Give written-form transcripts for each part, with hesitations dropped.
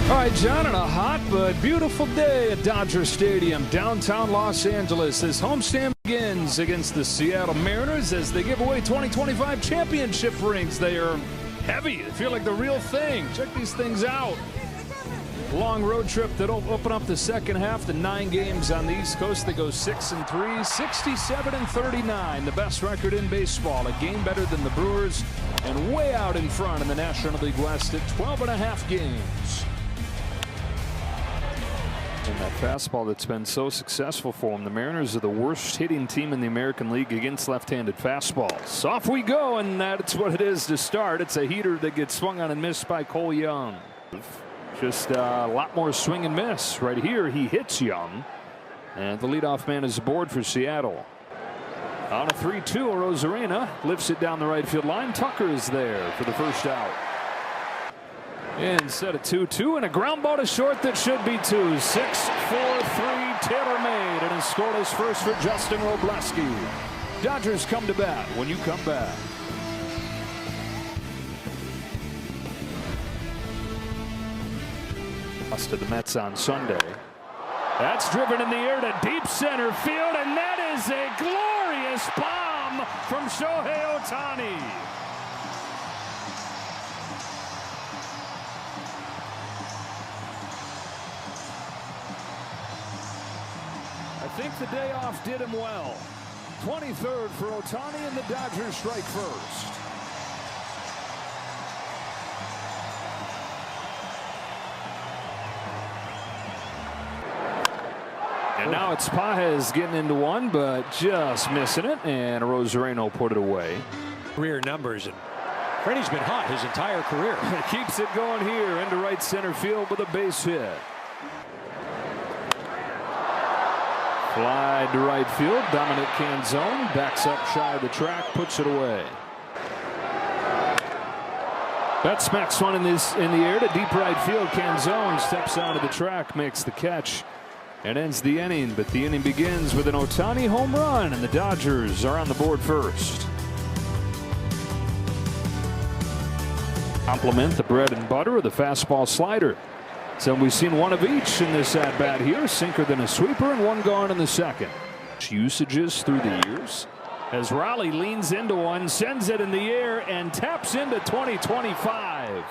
All right, John, on a hot but beautiful day at Dodger Stadium, downtown Los Angeles, as homestand begins against the Seattle Mariners as they give away 2025 championship rings. They are heavy. They feel like the real thing. Check these things out. Long road trip that'll open up the second half. The 9 games on the East Coast. They go 6-3, 67-39. The best record in baseball. A game better than the Brewers, and way out in front in the National League West at 12.5 games. And that fastball that's been so successful for them. The Mariners are the worst hitting team in the American League against left-handed fastballs. Off we go, and that's what it is to start. It's a heater that gets swung on and missed by Cole Young. Just a lot more swing and miss. Right here, he hits Young, and the leadoff man is aboard for Seattle. On a 3-2, Rosarena lifts it down the right field line. Tucker is there for the first out. Instead of 2-2, and a ground ball to short that should be 2. 6-4-3 tailor-made, and a scoreless first for Justin Robleski. Dodgers come to bat when you come back. Lost to the Mets on Sunday. That's driven in the air to deep center field, and that is a glorious bomb from Shohei Ohtani. I think the day off did him well. 23rd for Ohtani, and the Dodgers strike first. And now it's Pages getting into one, but just missing it, and Rosarena put it away. Career numbers, and Freddie's been hot his entire career. Keeps it going here into right center field with a base hit. Fly to right field. Dominic Canzone backs up shy of the track, puts it away. That smacks one in the air to deep right field. Canzone steps onto the track, makes the catch, and ends the inning. But the inning begins with an Ohtani home run, and the Dodgers are on the board first. Complement the bread and butter of the fastball slider. So we've seen one of each in this at bat here. Sinker then a sweeper, and one gone in the second. Usages through the years as Raleigh leans into one, sends it in the air, and taps into 2025.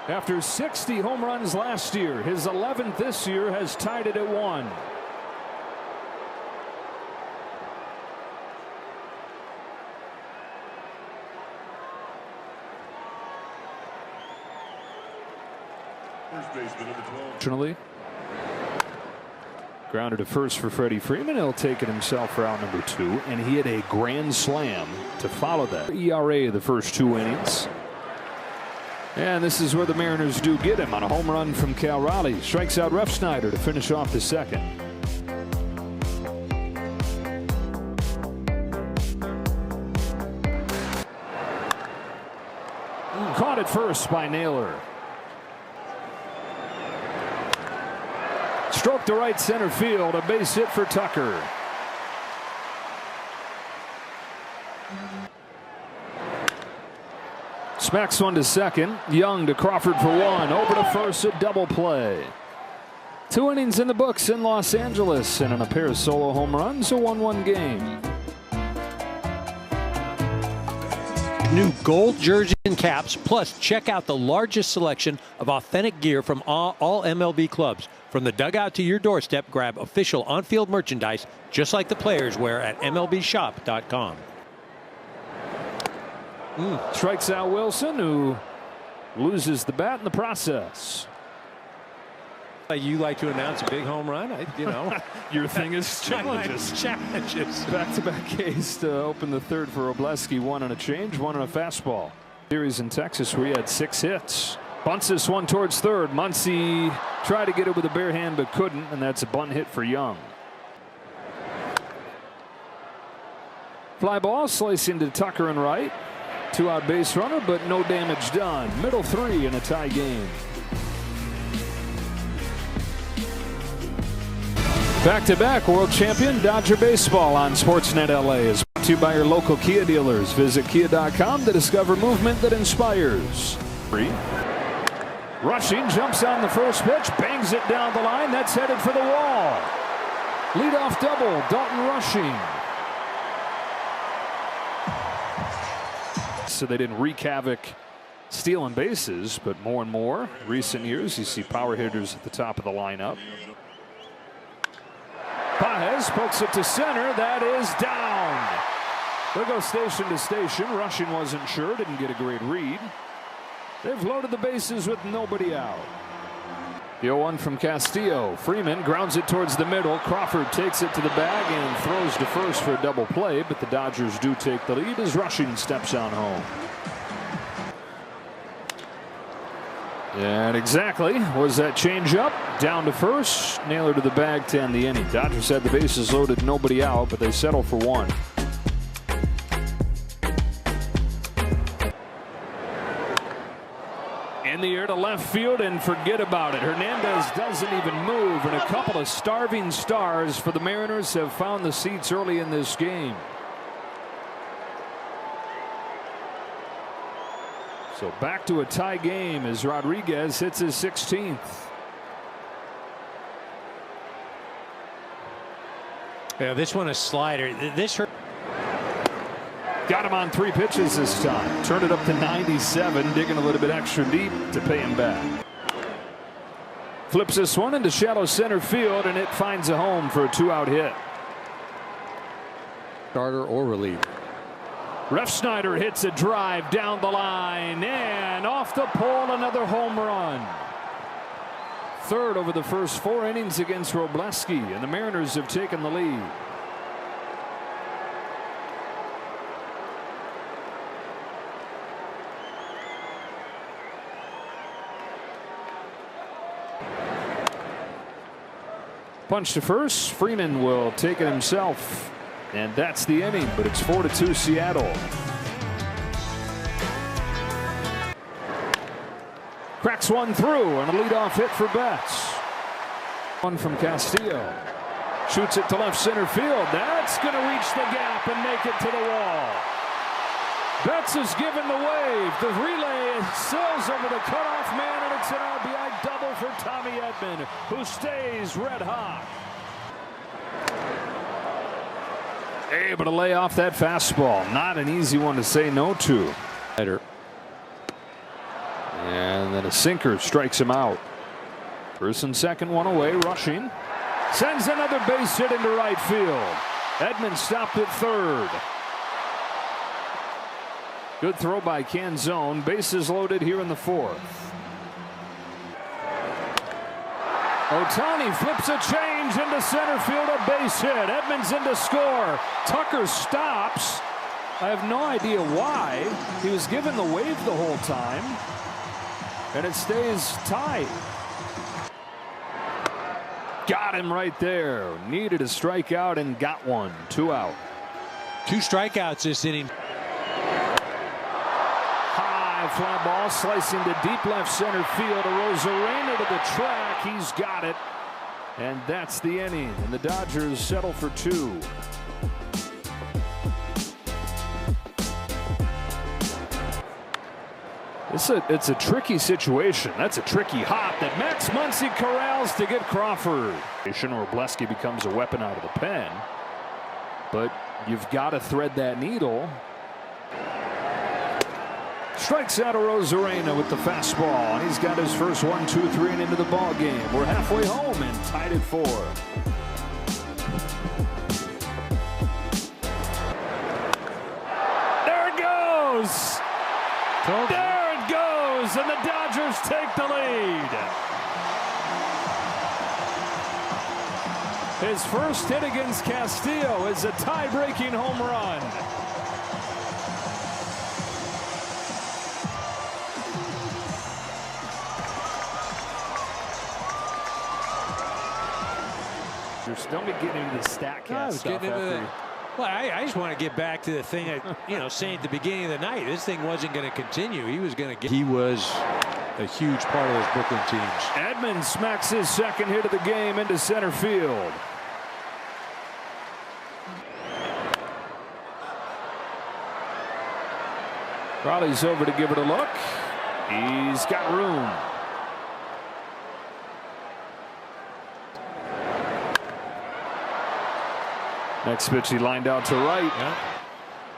After 60 home runs last year, his 11th this year has tied it at 1. Fortunately, grounded to first for Freddie Freeman. He'll take it himself for out number 2, and he had a grand slam to follow that. ERA the first 2 innings. And this is where the Mariners do get him on a home run from Cal Raleigh. Strikes out Refsnyder to finish off the second. Caught at first by Naylor. Stroke to right center field. A base hit for Tucker. Smacks one to second. Young to Crawford for 1. Over to first, a double play. 2 innings in the books in Los Angeles, and on a pair of solo home runs, a 1-1 game. New gold jersey and caps, plus check out the largest selection of authentic gear from all MLB clubs. From the dugout to your doorstep, grab official on-field merchandise just like the players wear at MLBshop.com. Strikes out Wilson, who loses the bat in the process. You like to announce a big home run? Your thing is challenges. Back-to-back case to open the third for Robleski. 1 on a change, 1 on a fastball. Series in Texas where he had 6 hits. Bunts this one towards third. Muncy tried to get it with a bare hand but couldn't, and that's a bunt hit for Young. Fly ball slicing to Tucker and right. 2-out base runner, but no damage done. Middle 3 in a tie game. Back-to-back world champion Dodger baseball on Sportsnet LA is brought to you by your local Kia dealers. Visit kia.com to discover movement that inspires. Rushing, jumps on the first pitch, bangs it down the line. That's headed for the wall. Leadoff double, Dalton Rushing. So they didn't wreak havoc stealing bases, but more and more recent years you see power hitters at the top of the lineup. Paez pokes it to center. That is down. They'll go station to station. Rushing wasn't sure, didn't get a great read. They've loaded the bases with nobody out. The 0-1 from Castillo. Freeman grounds it towards the middle. Crawford takes it to the bag and throws to first for a double play, but the Dodgers do take the lead as Rushing steps on home. And exactly was that changeup down to first. Naylor to the bag to end the inning. Dodgers had the bases loaded, nobody out, but they settle for one. In the air to left field and forget about it. Hernandez doesn't even move, and a couple of starving stars for the Mariners have found the seats early in this game. So back to a tie game as Rodriguez hits his 16th. Yeah, this one a slider. This hurt. Got him on 3 pitches this time. Turned it up to 97, digging a little bit extra deep to pay him back. Flips this one into shallow center field, and it finds a home for a 2-out hit. Starter or reliever. Refsnyder hits a drive down the line, and off the pole, another home run. Third over the first 4 innings against Robleski, and the Mariners have taken the lead. Punch to first. Freeman will take it himself. And that's the inning, but it's 4-2 Seattle. Cracks one through and a leadoff hit for Betts. One from Castillo. Shoots it to left center field. That's going to reach the gap and make it to the wall. Betts is given the wave. The relay sails over the cutoff man, and it's an RBI double for Tommy Edman, who stays red hot. Able to lay off that fastball. Not an easy one to say no to. And then a sinker strikes him out. First and second, one away. Rushing. Sends another base hit into right field. Edman stopped at third. Good throw by Canzone. Bases loaded here in the 4th. Ohtani flips a change into center field, a base hit. Edman's in to score. Tucker stops. I have no idea why. He was given the wave the whole time, and it stays tied. Got him right there. Needed a strikeout and got one. 2 out. 2 strikeouts this inning. Fly ball slicing to deep left center field. Arozarena to the track. He's got it. And that's the inning. And the Dodgers settle for 2. It's a tricky situation. That's a tricky hop that Max Muncy corrals to get Crawford. Or Bleski becomes a weapon out of the pen. But you've got to thread that needle. Strikes out Arozarena with the fastball, and he's got his first 1, 2, 3 and into the ball game. We're halfway home and tied at 4. There it goes. There it goes, and the Dodgers take the lead. His first hit against Castillo is a tie-breaking home run. Don't be getting into the StatCast stuff. Well, I just want to get back to the thing I, saying at the beginning of the night. This thing wasn't going to continue. He was going to get. He was a huge part of those Brooklyn teams. Edman smacks his second hit of the game into center field. Raleigh's over to give it a look. He's got room. Next pitch he lined out to right. Yeah.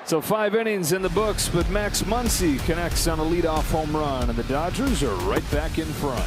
So 5 innings in the books, but Max Muncy connects on a leadoff home run, and the Dodgers are right back in front.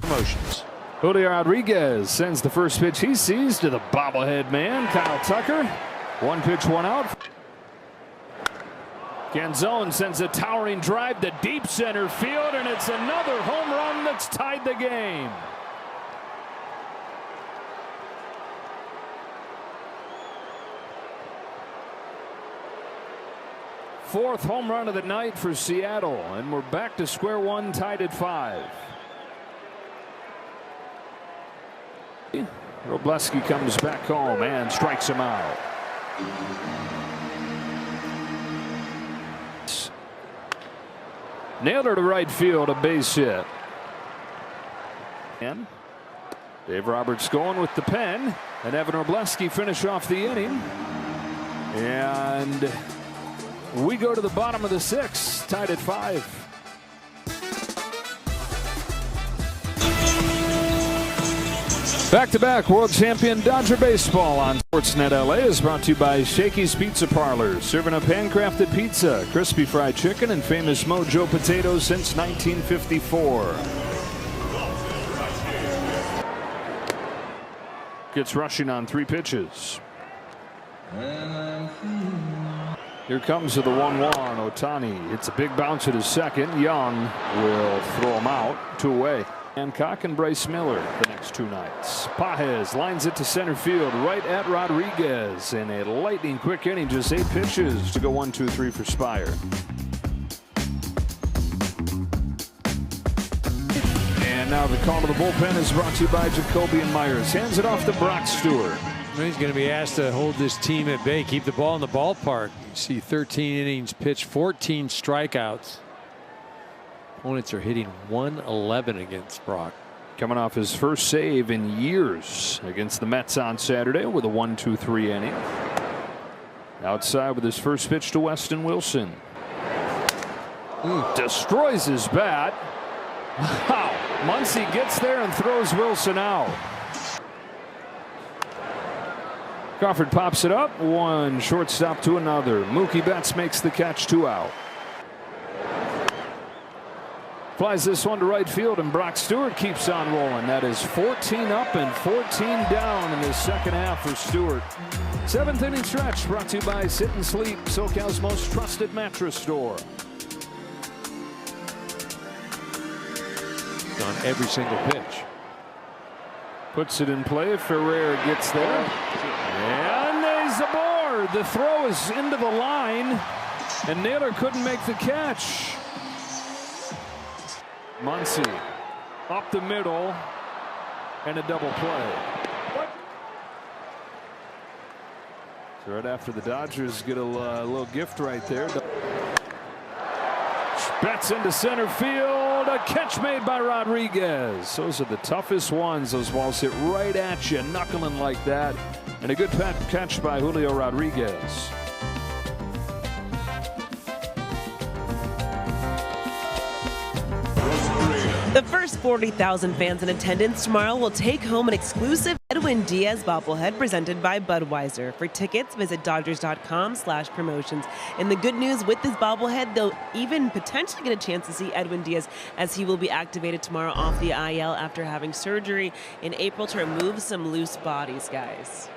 Promotions. Julio Rodriguez sends the first pitch he sees to the bobblehead man, Kyle Tucker. 1 pitch, 1 out. Canzone sends a towering drive to deep center field, and it's another home run that's tied the game. Fourth home run of the night for Seattle, and we're back to square one, tied at 5. Robleski comes back home and strikes him out. Nailed her to right field, a base hit. And Dave Roberts going with the pen, and Evan Robleski finish off the inning. And we go to the bottom of the 6th, tied at 5. Back-to-back world champion Dodger baseball on Sportsnet LA is brought to you by Shakey's Pizza Parlor, serving up handcrafted pizza, crispy fried chicken, and famous Mojo potatoes since 1954. Gets rushing on 3 pitches. Here comes to the 1-1. Ohtani. It's a big bounce at his second. Young will throw him out. 2 away. Hancock and Bryce Miller the next 2 nights. Pages lines it to center field right at Rodriguez in a lightning quick inning. Just 8 pitches to go 1-2-3 for Spire. And now the call to the bullpen is brought to you by Jacoby and Myers. Hands it off to Brock Stewart. He's going to be asked to hold this team at bay, keep the ball in the ballpark. You see 13 innings pitched, 14 strikeouts. Opponents are hitting 111 against Brock. Coming off his first save in years against the Mets on Saturday with a 1-2-3 inning. Outside with his first pitch to Weston Wilson. Destroys his bat. Wow. Muncy gets there and throws Wilson out. Crawford pops it up. 1 shortstop to another. Mookie Betts makes the catch. 2 out. Flies this one to right field, and Brock Stewart keeps on rolling. That is 14 up and 14 down in the second half for Stewart. 7th inning stretch brought to you by Sit and Sleep, SoCal's most trusted mattress store. On every single pitch. Puts it in play. Ferrer gets there. And he's aboard. The throw is into the line, and Naylor couldn't make the catch. Muncy up the middle, and a double play. So right after the Dodgers get a little gift right there. Betts into center field. A catch made by Rodriguez. Those are the toughest ones. Those balls hit right at you, knuckling like that. And a good catch by Julio Rodriguez. The first 40,000 fans in attendance tomorrow will take home an exclusive Edwin Diaz bobblehead presented by Budweiser. For tickets, visit Dodgers.com/promotions. And the good news with this bobblehead, they'll even potentially get a chance to see Edwin Diaz as he will be activated tomorrow off the IL after having surgery in April to remove some loose bodies, guys.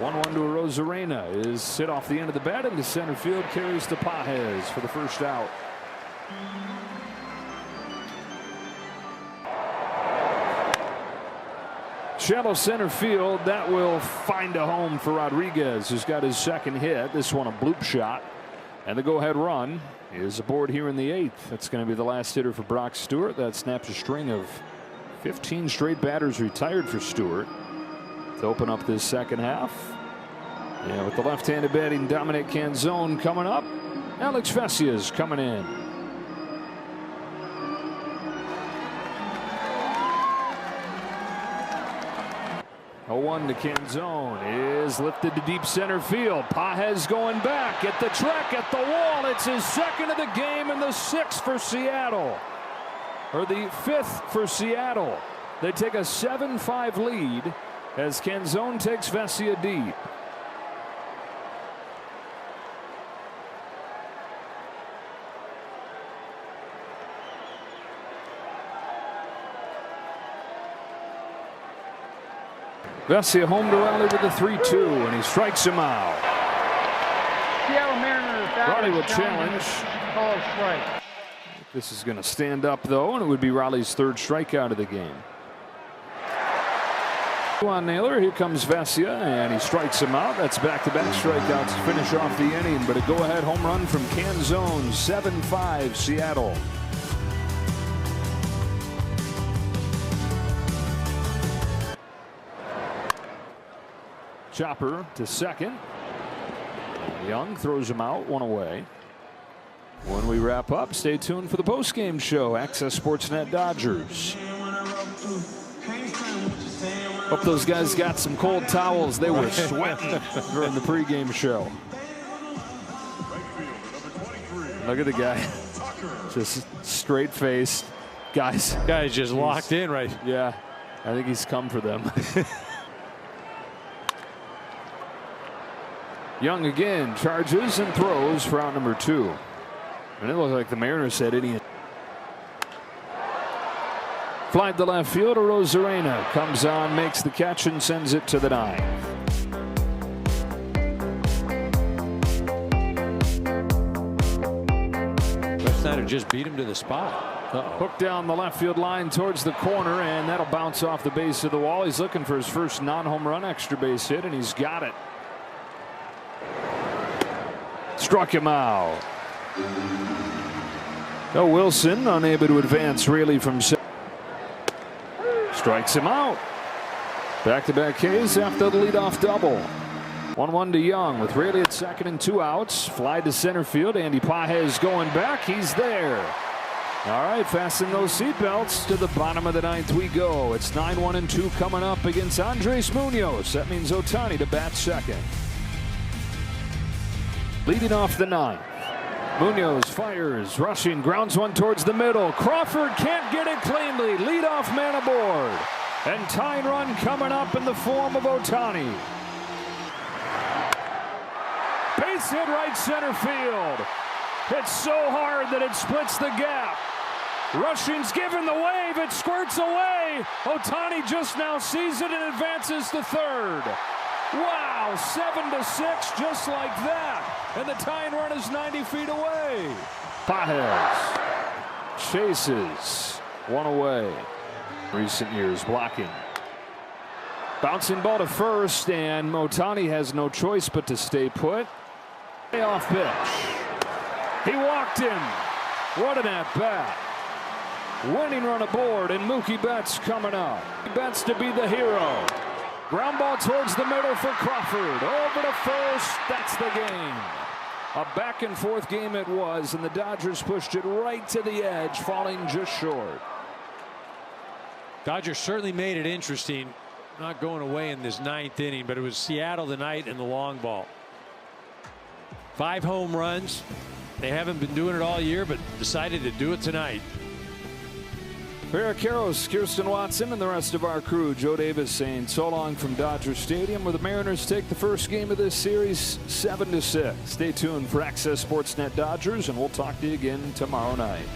1-1 to Rosarena is hit off the end of the bat into center field, carries to Pages for the first out. Shallow center field, that will find a home for Rodriguez, who's got his second hit. This one a bloop shot, and the go-ahead run is aboard here in the 8th. That's going to be the last hitter for Brock Stewart. That snaps a string of 15 straight batters retired for Stewart to open up this second half. Yeah, with the left-handed batting Dominic Canzone coming up, Alex Vesia's coming in. 0-1 to Canzone is lifted to deep center field. Pages going back at the track, at the wall. It's his second of the game and the 6th for Seattle, or the 5th for Seattle. They take a 7-5 lead as Canzone takes Vesia deep. Vesia home to rally with a 3-2, and he strikes him out. Riley will challenge. This is going to stand up, though, and it would be Riley's third strikeout of the game. On Naylor, here comes Vesia, and he strikes him out. That's back-to-back strikeouts to finish off the inning, but a go-ahead home run from Canzone, 7-5 Seattle. Chopper to second. Young throws him out, one away. When we wrap up, stay tuned for the post-game show. Access Sportsnet Dodgers. Hope those guys got some cold towels. They were sweating during the pregame show. Look at the guy. Just straight-faced. Guys just locked in, right? Yeah, I think he's come for them. Young again charges and throws for out number 2. And it looked like the Mariners had any. Fly to left field. Rosarena comes on, makes the catch, and sends it to the 9th. Snyder just beat him to the spot. Hooked down the left field line towards the corner, and that'll bounce off the base of the wall. He's looking for his first non-home run extra base hit, and he's got it. Struck him out. No, Wilson unable to advance really from second. Strikes him out. Back-to-back Ks after the leadoff double. 1-1 to Young with Raley at second and 2 outs. Fly to center field. Andy Pages going back. He's there. All right, fasten those seatbelts. To the bottom of the 9th we go. It's 9-1-2 coming up against Andres Munoz. That means Ohtani to bat second. Leading off the 9th. Munoz fires, rushing, grounds one towards the middle. Crawford can't get it cleanly. Leadoff man aboard. And tying run coming up in the form of Ohtani. Base hit right center field. Hits so hard that it splits the gap. Rushing's given the wave. It squirts away. Ohtani just now sees it and advances to third. Wow, 7-6 just like that. And the tying run is 90 feet away. Pages chases one away. Recent years blocking. Bouncing ball to first, and Ohtani has no choice but to stay put. Off pitch. He walked him. What an at-bat. Winning run aboard, and Mookie Betts coming up. Betts to be the hero. Ground ball towards the middle for Crawford. Over to first. That's the game. A back-and-forth game it was, and the Dodgers pushed it right to the edge, falling just short. Dodgers certainly made it interesting. Not going away in this 9th inning, but it was Seattle tonight in the long ball. 5 home runs. They haven't been doing it all year, but decided to do it tonight. For Eric Karros, Kirsten Watson, and the rest of our crew, Joe Davis saying so long from Dodger Stadium, where the Mariners take the first game of this series 7-6. Stay tuned for Access Sportsnet Dodgers, and we'll talk to you again tomorrow night.